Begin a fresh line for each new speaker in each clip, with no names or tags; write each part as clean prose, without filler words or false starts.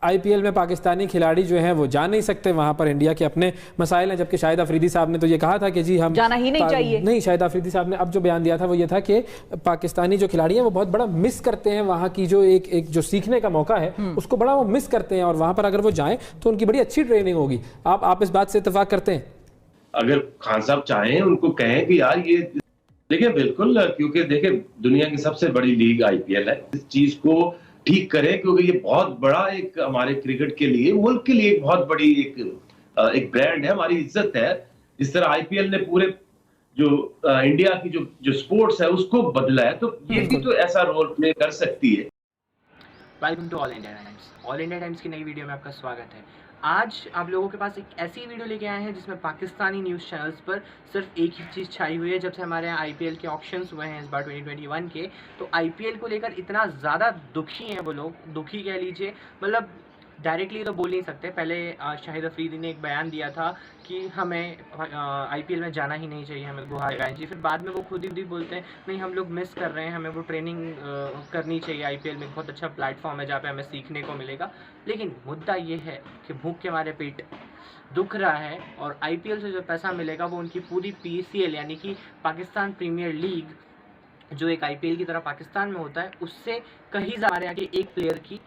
IPL में पाकिस्तानी खिलाड़ी जो हैं वो जा नहीं सकते, वहां पर इंडिया के अपने मसाइल हैं, जबकि शाहिद अफरीदी साहब ने तो ये कहा था कि जी हम
जाना ही नहीं चाहिए।
नहीं, शाहिद अफरीदी साहब ने अब जो बयान दिया था वो ये था कि पाकिस्तानी जो खिलाड़ी हैं वो बहुत बड़ा मिस करते हैं वहां की जो एक जो सीखने का मौका है उसको बड़ा वो मिस करते हैं, और वहां पर अगर वो जाएं तो उनकी बड़ी अच्छी ट्रेनिंग होगी। आप इस बात से इत्तेफाक करते हैं?
अगर खान साहब चाहें उनको कहें कि यार ये देखिए बिल्कुल, क्योंकि देखिए दुनिया की सबसे बड़ी लीग आईपीएल है, इस चीज को ठीक करें क्योंकि ये बहुत बड़ा एक हमारे क्रिकेट के लिए, मुल्क के लिए बहुत बड़ी एक ब्रांड है, हमारी इज्जत है। जिस तरह आईपीएल ने पूरे जो इंडिया की जो स्पोर्ट्स है उसको बदला है, तो ये भी तो ऐसा रोल प्ले कर सकती है।
Welcome to all India Times. All India Times की नई वीडियो में आपका स्वागत है। आज आप लोगों के पास एक ऐसी वीडियो लेके आए हैं जिसमें पाकिस्तानी न्यूज़ चैनल्स पर सिर्फ एक ही चीज़ छाई हुई है। जब से हमारे यहाँ आईपीएल के ऑप्शंस हुए हैं इस बार 2021 के, तो आईपीएल को लेकर इतना ज़्यादा दुखी हैं वो लोग, दुखी कह लीजिए, मतलब डायरेक्टली तो बोल नहीं सकते। पहले शाहिद अफरीदी ने एक बयान दिया था कि हमें आईपीएल में जाना ही नहीं चाहिए, हमें गुहार लगाएं जी। फिर बाद में वो खुद ही बोलते हैं नहीं हम लोग मिस कर रहे हैं, हमें वो ट्रेनिंग करनी चाहिए, आईपीएल में बहुत अच्छा प्लेटफॉर्म है जहाँ पे हमें सीखने को मिलेगा। लेकिन मुद्दा ये है कि भूख के मारे पेट दुख रहा है, और आईपीएल से जो पैसा मिलेगा वो उनकी पूरी पीसीएल यानी कि पाकिस्तान प्रीमियर लीग जो एक आईपीएल की तरह पाकिस्तान में होता है उससे कहीं ज़्यादा आगे एक प्लेयर की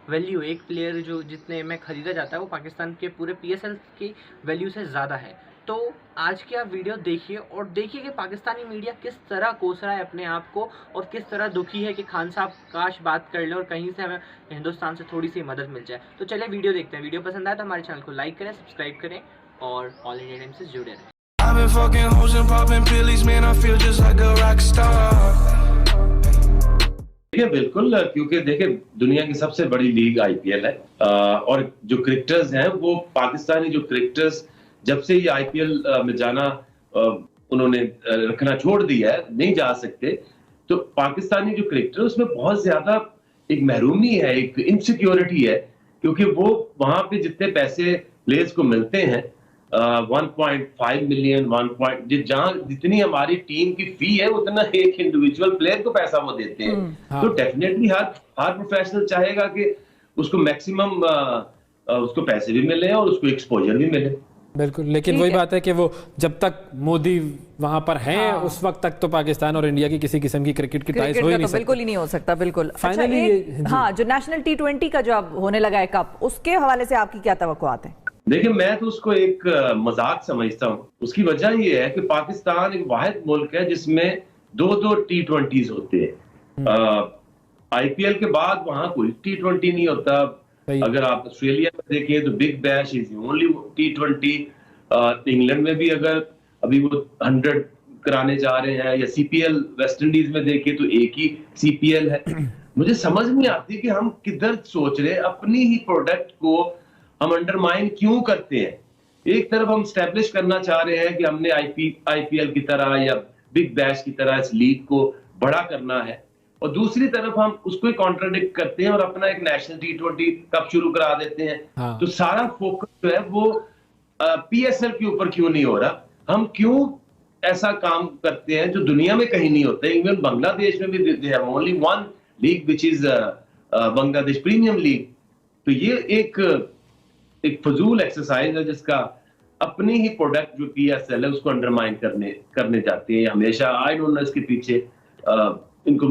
वैल्यू, एक प्लेयर जो जितने में ख़रीदा जाता है वो पाकिस्तान के पूरे पीएसएल की वैल्यू से ज़्यादा है। तो आज की आप वीडियो देखिए और देखिए कि पाकिस्तानी मीडिया किस तरह कोस रहा है अपने आप को और किस तरह दुखी है कि खान साहब काश बात कर लें और कहीं से हमें हिंदुस्तान से थोड़ी सी मदद मिल जाए। तो चलिए वीडियो देखते हैं। वीडियो पसंद आए तो हमारे चैनल को लाइक करें, सब्सक्राइब करें और ऑल इंडिया टाइम्स से जुड़े रहें।
देखिए बिल्कुल, क्योंकि देखिए दुनिया की सबसे बड़ी लीग आईपीएल है, और जो क्रिकेटर्स हैं वो पाकिस्तानी जो क्रिकेटर्स जब से ये आईपीएल में जाना उन्होंने रखना छोड़ दिया है, नहीं जा सकते, तो पाकिस्तानी जो क्रिकेटर उसमें बहुत ज्यादा एक महरूमी है, एक इनसिक्योरिटी है, क्योंकि वो वहां पे जितने पैसे प्लेयर्स को मिलते हैं 1.5 मिलियन जहां जितनी हमारी टीम की फी है उतना एक इंडिविजुअल प्लेयर को पैसा वो देते हैं। तो डेफिनेटली हर प्रोफेशनल चाहेगा कि उसको मैक्सिमम उसको पैसे भी मिले और उसको एक्सपोजर भी मिले।
बिल्कुल, लेकिन वही बात है कि वो जब तक मोदी वहां पर हैं उस वक्त तक तो पाकिस्तान और इंडिया की किसी किस्म की क्रिकेट की टाइज हो ही नहीं सकती।
बिल्कुल ही नहीं हो सकता। बिल्कुल।
फाइनली
हाँ, जो नेशनल T20 का जो अब होने लगा है कप, उसके हवाले से आपकी क्या तवक्कुआत है? देखिए
मैं तो उसको एक मजाक समझता हूँ। उसकी वजह ये है कि पाकिस्तान एक वाहिद मुल्क है जिसमें दो T20s होते हैं। आईपीएल के बाद वहां कोई T20 नहीं होता। अगर आप ऑस्ट्रेलिया में देखें तो big bash is only T20। England में भी अगर अभी वो 100 कराने जा रहे हैं, या सीपीएल वेस्ट इंडीज में देखें तो एक ही सीपीएल है। मुझे समझ नहीं आती कि हम किधर सोच रहे हैं, अपनी ही प्रोडक्ट को हम अंडरमाइन क्यों करते हैं। एक तरफ हम स्टैब्लिश करना चाह रहे हैं कि हमने आईपीएल की तरह या बिग बैश की तरह इस लीग को बड़ा करना है, और दूसरी तरफ हम उसको कॉन्ट्राडिक्ट करते हैं और अपना एक नेशनल T20 कप शुरू करा देते हैं। तो सारा फोकस जो है वो पीएसएल के ऊपर क्यों नहीं हो रहा? हम क्यों ऐसा काम करते हैं जो दुनिया में कहीं नहीं होता? इवन बांग्लादेश में भी they have only one league which is Bangladesh premium league. तो ये एक फजूल एक्सरसाइज है जिसका अपनी ही प्रोडक्ट जो पीएसएल है उसको अंडरमाइन करने जाते हैं हमेशा। आई डोंट नो इसके पीछे इनको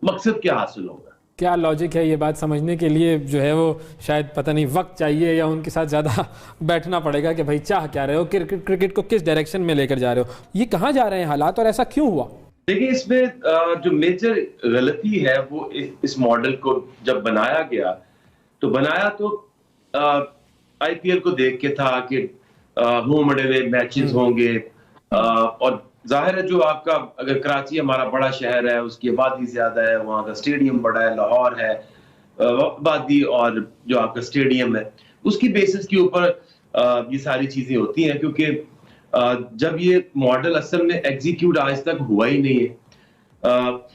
मकसद क्या हासिल होगा,
क्या लॉजिक है? ये बात समझने के लिए जो है वो शायद पता नहीं वक्त चाहिए या उनके साथ ज़्यादा बैठना पड़ेगा कि भाई चाह क्या रहे हो, क्रिकेट को किस डायरेक्शन में लेकर जा रहे हो, ये कहाँ जा रहे हैं हालात और ऐसा क्यों हुआ?
देखिए इसमें जो मेजर गलती है वो इस मॉडल को जब बनाया गया तो आईपीएल को देख के था कि होम अवे मैचेस होंगे, और जाहिर है जो आपका अगर कराची हमारा बड़ा शहर है, उसकी आबादी ज्यादा है, वहाँ का स्टेडियम बड़ा है, लाहौर है आबादी, और जो आपका स्टेडियम है उसकी बेसिस के ऊपर ये सारी चीजें होती हैं। क्योंकि जब ये मॉडल असल में एग्जीक्यूट आज तक हुआ ही नहीं है।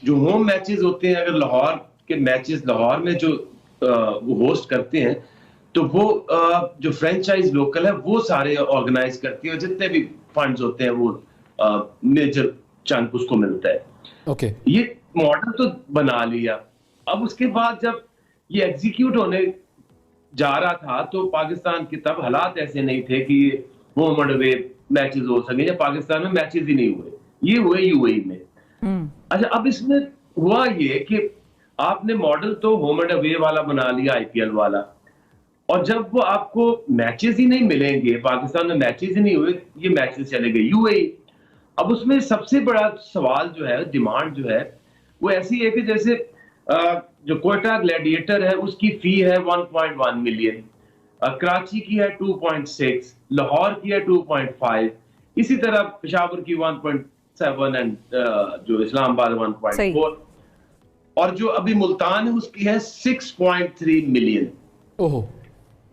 जो होम मैचेस होते हैं, अगर लाहौर के मैचेस लाहौर में जो वो होस्ट करते हैं तो वो जो फ्रेंचाइज लोकल है वो सारे ऑर्गेनाइज करती है, जितने भी फंड्स होते हैं वो मेजर चंक उसको मिलता है। ये मॉडल तो बना लिया, अब उसके बाद जब ये एग्जीक्यूट होने जा रहा था तो पाकिस्तान के तब हालात ऐसे नहीं थे कि होम एंड अवे मैचेस हो सके, या पाकिस्तान में मैचेस ही नहीं हुए, ये हुए यूएई में। अच्छा, अब इसमें हुआ ये कि आपने मॉडल तो होम एंड अवे वाला बना लिया, आईपीएल वाला, और जब वो आपको मैचेस ही नहीं मिलेंगे, पाकिस्तान में मैचेस ही नहीं हुए, ये मैचेस चले गए यूएई। अब उसमें सबसे बड़ा सवाल जो है, डिमांड जो है, वो ऐसी है कि जैसे जो कोयटा ग्लैडिएटर है उसकी फी है 1.1 मिलियन, कराची की है 2.6, लाहौर की है 2.5, इसी तरह पेशावर की 1.7 एंड जो इस्लामाबाद 1.4, और जो अभी मुल्तान है उसकी है 6.3 मिलियन।
ओहो,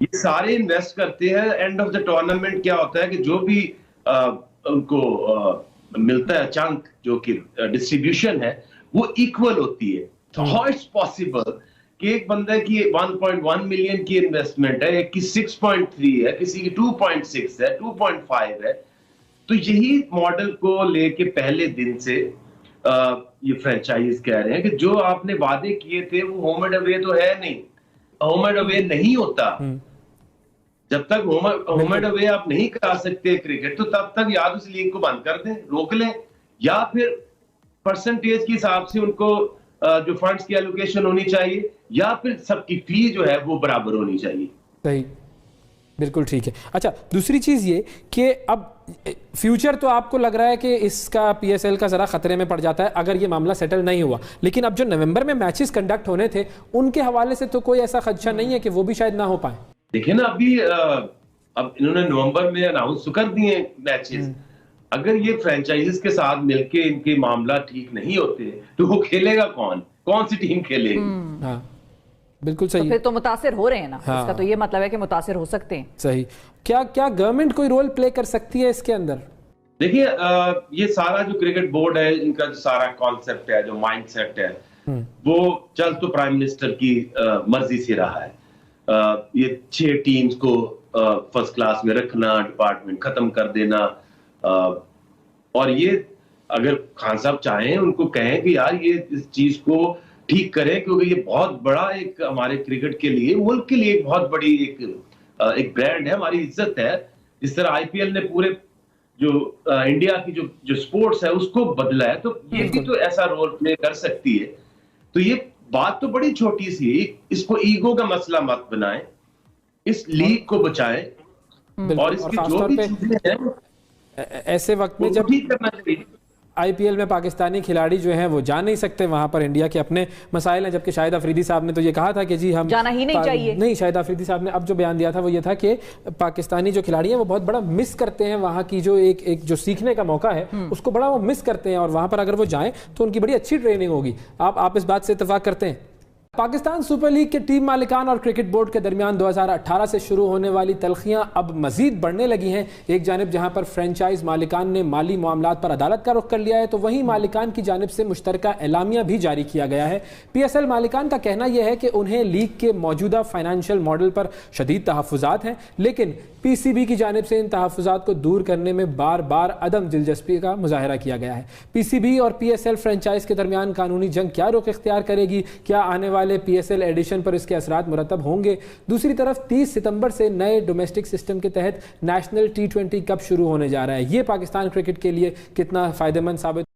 ये सारे इन्वेस्ट करते हैं। एंड ऑफ द टूर्नामेंट क्या होता है कि जो भी उनको मिलता है चंक, जो कि डिस्ट्रीब्यूशन है, वो इक्वल होती है। तो हाउ इट्स पॉसिबल कि एक बंदे की 1.1 मिलियन की इन्वेस्टमेंट है, एक की 6.3 है, किसी की 2.6 है, 2.5 है। तो यही मॉडल को लेके पहले दिन से ये फ्रेंचाइज कह रहे हैं कि जो आपने वादे किए थे वो होम एंड अवे तो है नहीं, होम एंड अवे नहीं होता। जब तक होम एंड अवे आप नहीं करा सकते क्रिकेट, तो तब तक या उस लीग को बंद कर दें, रोक लें, या फिर परसेंटेज के हिसाब से उनको जो फंड्स की एलोकेशन होनी चाहिए, या फिर सबकी फी जो है वो बराबर होनी चाहिए।
सही, बिल्कुल ठीक है। अच्छा, दूसरी चीज ये कि अब फ्यूचर तो आपको लग रहा है कि इसका पीएसएल का जरा खतरे में पड़ जाता है अगर ये मामला सेटल नहीं हुआ, लेकिन अब जो नवंबर में मैचेस कंडक्ट होने थे उनके हवाले से तो कोई ऐसा खदशा नहीं है कि वो भी शायद ना हो पाए?
देखिए ना, अभी अब इन्होंने नवंबर में अनाउंस कर दिए मैचेस। अगर ये फ्रेंचाइजीज के साथ मिलके इनके मामला ठीक नहीं होते तो वो खेलेगा कौन सी टीम खेलेगी?
हाँ, बिल्कुल सही।
तो फिर तो मुतासिर हो रहे हैं ना। हाँ। इसका तो ये मतलब है कि मुतासिर हो सकते हैं।
सही। क्या गवर्नमेंट कोई रोल प्ले कर सकती है इसके अंदर?
देखिए, ये सारा जो क्रिकेट बोर्ड है, इनका जो सारा कॉन्सेप्ट है, जो माइंडसेट है, वो चल तो प्राइम मिनिस्टर की मर्जी से रहा है। ये 6 टीम्स को फर्स्ट क्लास में रखना, डिपार्टमेंट खत्म कर देना, और ये अगर खान साहब चाहें, उनको कहें कि यार ये इस चीज को ठीक करें, क्योंकि ये बहुत बड़ा एक हमारे क्रिकेट के लिए, मुल्क के लिए एक बहुत बड़ी एक ब्रांड है, हमारी इज्जत है। जिस तरह आईपीएल ने पूरे जो इंडिया की जो स्पोर्ट्स है उसको बदला है, तो ये भी तो ऐसा रोल प्ले कर सकती है। तो ये बात तो बड़ी छोटी सी, इसको ईगो का मसला मत बनाएं, इस लीग को बचाएं, और इसकी जो भी चीजें हैं
ऐसे वक्त में जब आईपीएल में पाकिस्तानी खिलाड़ी जो हैं वो जा नहीं सकते वहां पर, इंडिया के अपने मसाइल हैं, जबकि शाहिद अफरीदी साहब ने तो ये कहा था कि जी हम
जाना ही नहीं चाहिए।
नहीं, शाहिद अफरीदी साहब ने अब जो बयान दिया था वो ये था कि पाकिस्तानी जो खिलाड़ी हैं वो बहुत बड़ा मिस करते हैं वहां की जो एक जो सीखने का मौका है उसको बड़ा वो मिस करते हैं, और वहां पर अगर वो जाएं तो उनकी बड़ी अच्छी ट्रेनिंग होगी। आप इस बात से इत्तेफाक करते हैं? पाकिस्तान सुपर लीग के टीम मालिकान और क्रिकेट बोर्ड के दरमियान 2018 से शुरू होने वाली तलखियां अब मजीद बढ़ने लगी हैं। एक जानिब जहां पर फ्रेंचाइज मालिकान ने माली मामलात पर अदालत का रुख कर लिया है, तो वहीं मालिकान की जानिब से मुश्तरका एलामिया भी जारी किया गया है। पीएसएल मालिकान का कहना यह है कि उन्हें लीग के मौजूदा फाइनेंशियल मॉडल पर शदीद तहफ़्फ़ुज़ात हैं, लेकिन पीसीबी की जानिब से इन तहफ़्फ़ुज़ात को दूर करने में बार बार अदम दिलचस्पी का मुजाहरा किया गया है। पीसीबी और पीएसएल फ्रेंचाइज के दरमियान कानूनी जंग क्या रुख इख्तियार करेगी? क्या आने वाले पीएसएल एडिशन पर इसके असरात मुरतब होंगे? दूसरी तरफ 30 सितंबर से नए डोमेस्टिक सिस्टम के तहत नेशनल T20 कप शुरू होने जा रहा है। ये पाकिस्तान क्रिकेट के लिए कितना फायदेमंद साबित